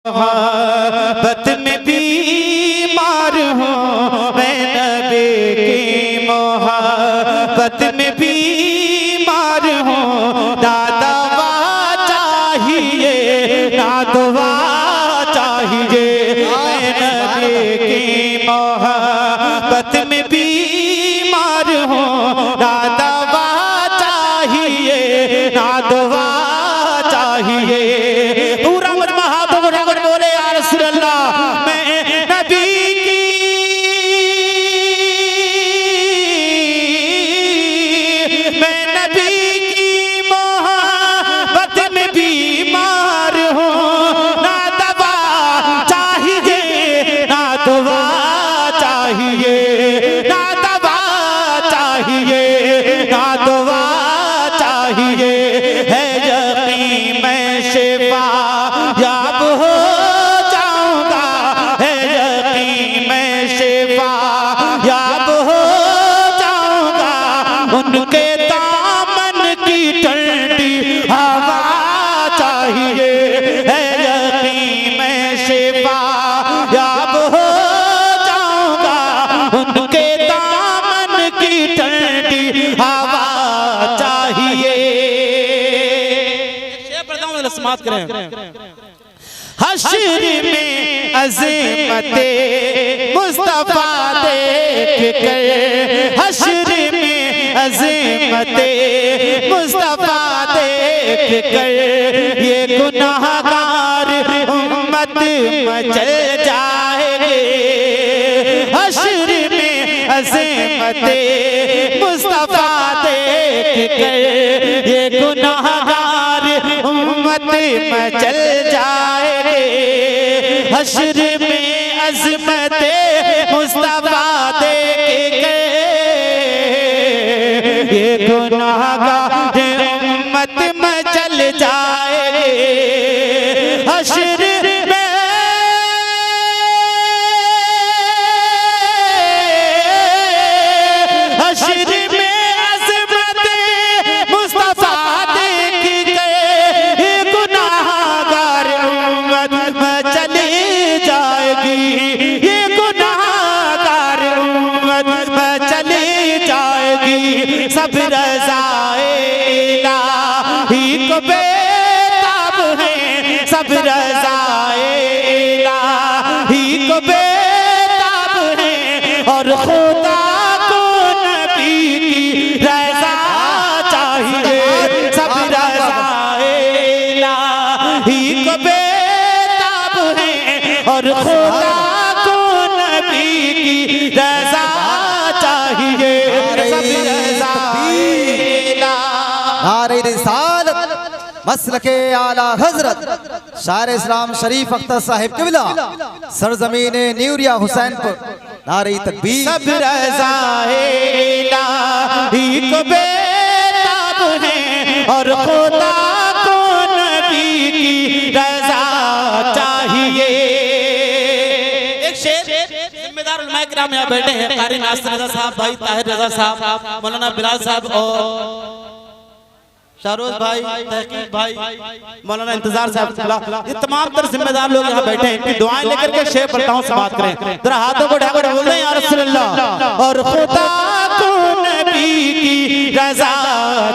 मोहब्बत में बीमार हूँ मैं नबी की मोहब्बत में बीमार हूँ। ना दवा चाहिए ना दवा चाहिए मैं नबी की मोहब्बत में बीमार हूँ। ना दवा चाहिए ना दवा चाहिए। पूरा मजमा हाथों को उठाकर बोले या रसूल अल्लाह मैं नबी की मोहब्बत में बीमार हूँ। ना दवा चाहिए ना दवा चाहिए ना दवा चाहिए ना दवा चाहिए। है यकीन मैं शिफा याब हो जाऊंगा। है यकीन मैं शिफा याब हो जाऊंगा। उनके दामन की ठंडी हवा चाहिए। है यकीन मैं शिफा याब हो जाऊंगा। उनके दामन की ठंडी हवा चाहिए। समाप्त करें। हश्र में अज़ीमते मुस्तफा देख कर, हश्र में अज़ीमते मुस्तफा देख कर ये गुनाहगार उम्मत मचल जाएंगे। हश्र में अज़ीमते मुस्तफा देख कर ये गुनाहगार उम्मत मचल जाएंगे। हश्र में अज़मते मुस्तफा देख के ये गुनाहगार उम्मत मचल जाएंगे। हश्र में हश्र में अज़मते मुस्तफा देख के ये गुनाहगार उम्मत चली जाएगी। ये गुनाहगार उम्मत चली जाएगी। सब रज़ाए इलाही को बेताब हैं। सब रज़ाए इलाही को बेताब हैं। और खुदा को नबी की रज़ा चाहिए। सब रज़ाए इलाही को बेताब हैं। और खुदा को नबी की रज़ा चाहिए। सब रज़ाए नारे रिसालत मसलके आला हजरत शायर इस्लाम शरीफ अख्तर साहिब किबला सरजमीन न्यूरिया हुसैनपुर। नारे तकबीर। सब रज़ाए इलाही को बेताब हैं। और खुदा को नबी की रज़ा चाहिए। एक शेर जिम्मेदार उलमाए किराम यहाँ बैठे हैं। कारी नासिर रज़ा साहब, भाई ताहिर रज़ा साहब, मौलाना बिलाल साहब और शाहरोज भाई, तहकीक भाई, मौलाना इंतजार साहब, ये तमाम तर जिम्मेदार लोग यहाँ बैठे हैं। इनकी दुआएं लेकर के शेर पलटाओं से बात करें। जरा हाथों को उठाकर बोल दें या रसूल अल्लाह। और खुदा को नबी की रज़ा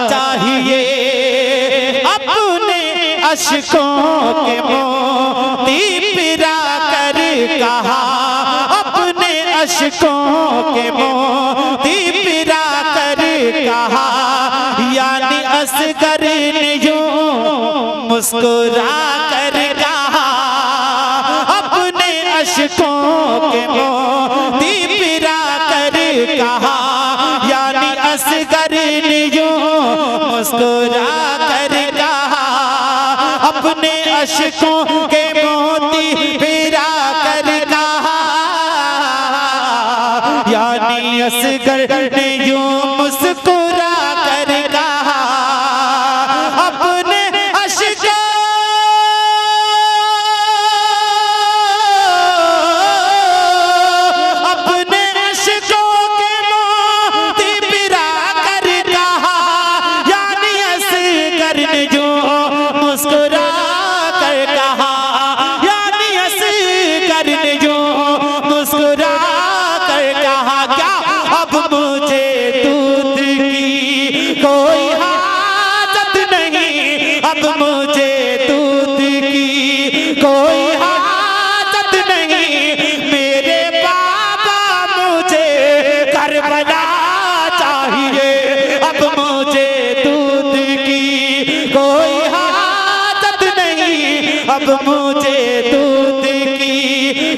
चाहिए। अपने अश्कों के मोती पिरा कर कहा। अपने अश्कों के मोती पिरा कर कहा। यानी असगर ने यूं मुस्कुरा कर कहा। अपने अश्कों के मोती पिरा कर कहा। यानी असगर ने यूं मुस्कुरा कर कहा। अपने अश्कों के मोती पिरा कर कहा। यानी असगर ने यूं मुस्कुरा कर कहा। अपने अश्कों अपने अश्कों के मोती पिरा कर कहा। यानी असगर ने यूं मुस्कुरा कर कहा। यानी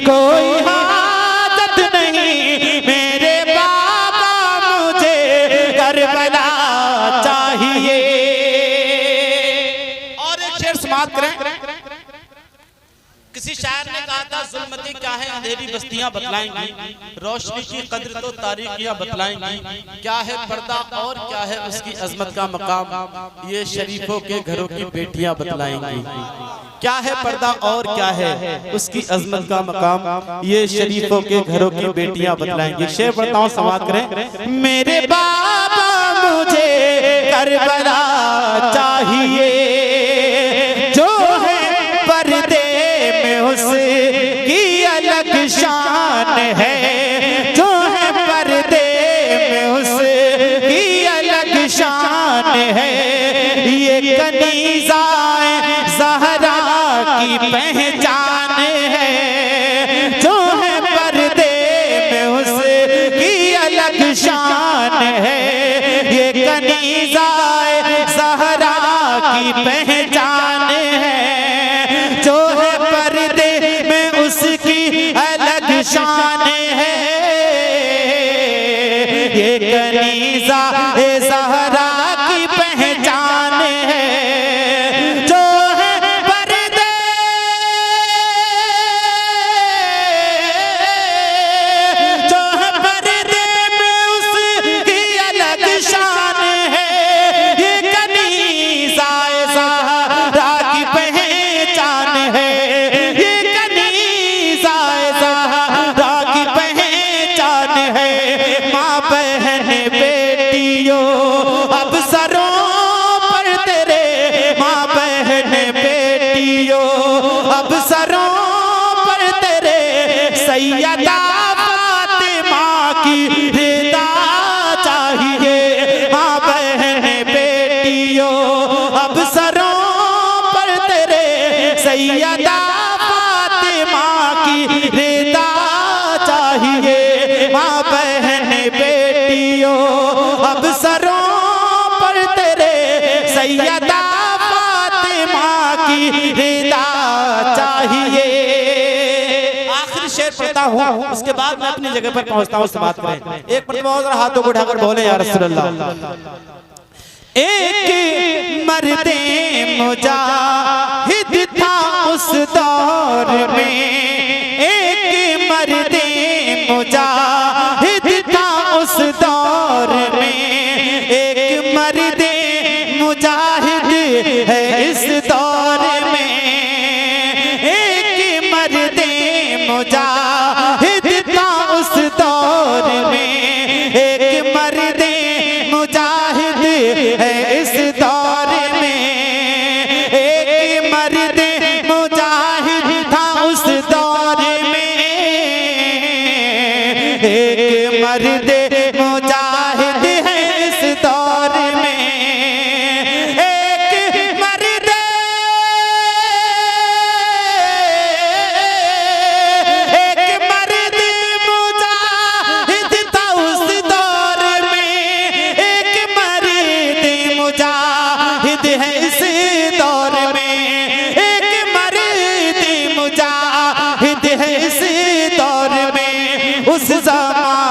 कोई हाजत नहीं मेरे बाबा, मुझे करबला चाहिए। और एक शेर समाप्त करें। किसी शायर ने कहा था, जुल्मती क्या है अंधेरी बस्तियां बतलाएंगी, रोशनी की कद्र तो तारीकियां बतलाएंगी, क्या है पर्दा और क्या है उसकी अजमत का मकाम, ये शरीफों के घरों की बेटियां बतलाएंगी। क्या है पर्दा और क्या है उसकी अजमत का मकाम, ये शरीफों के घरों की बेटियां बतलाएंगी। शेर पढ़ता हूं, समाप्त करें। मेरे बाबा मुझे करबला चाहिए, जो है पर्दे उसकी अलग शान है, जो है पर्दे में उसकी अलग शान है, ये कनीज़ाए ज़हरा की पहचान है, जो है पर्दे में उसकी अलग शान है, ये कनीज़ाए ज़हरा की पहचान है, जो है पर्दे में उसकी अलग शान है, ये कनीज़ा ज़हरा की पहचान है, जो है पर्दे में उसकी अलग शान है, ये कनीज़ा ज़हरा की पहचान है, ये कनीज़ा ज़हरा की पहचान है। माँ बहन बेटियों अब सरों पर तेरे, माँ बहन बेटियों अब सरों पर तेरे, सैयदा फातिमा की रिदा चाहिए। माँ बहन बेटियों अब सरों पर तेरे, सैयदा फातिमा की रिदा चाहिए। माँ बहन बेटियों अब सरों पर तेरे, सैयदा फातिमा की रिदा चाहिए। आखिरी शेर पढ़ता हूँ, उसके बाद मैं अपनी जगह पर पहुँचता हूँ। उससे बात करें। एक मरतबा हाथों को उठाकर बोले, या रसूल अल्लाह। एक मर्दे मुजाहिद था उस दौर में, एक मर्दे मुजाहिद था उस दौर में, एक मर्दे मुजाहिद है इस दौर में, एक मर्दे मुजाहिद था उस दौर में, एक मर्दे मुजाहिद है इस दौर में, एक मर्दे मुजाहिद था उस दौर में, एक मर्दे मुजाहिद है इस दौर में, एक मर्दे मुजाहिद था उस दौर में, एक मर्दे मुजाहिद है इस दौर में, एक मर्दे मुजाहिद है इस दौर में। उस ज़माने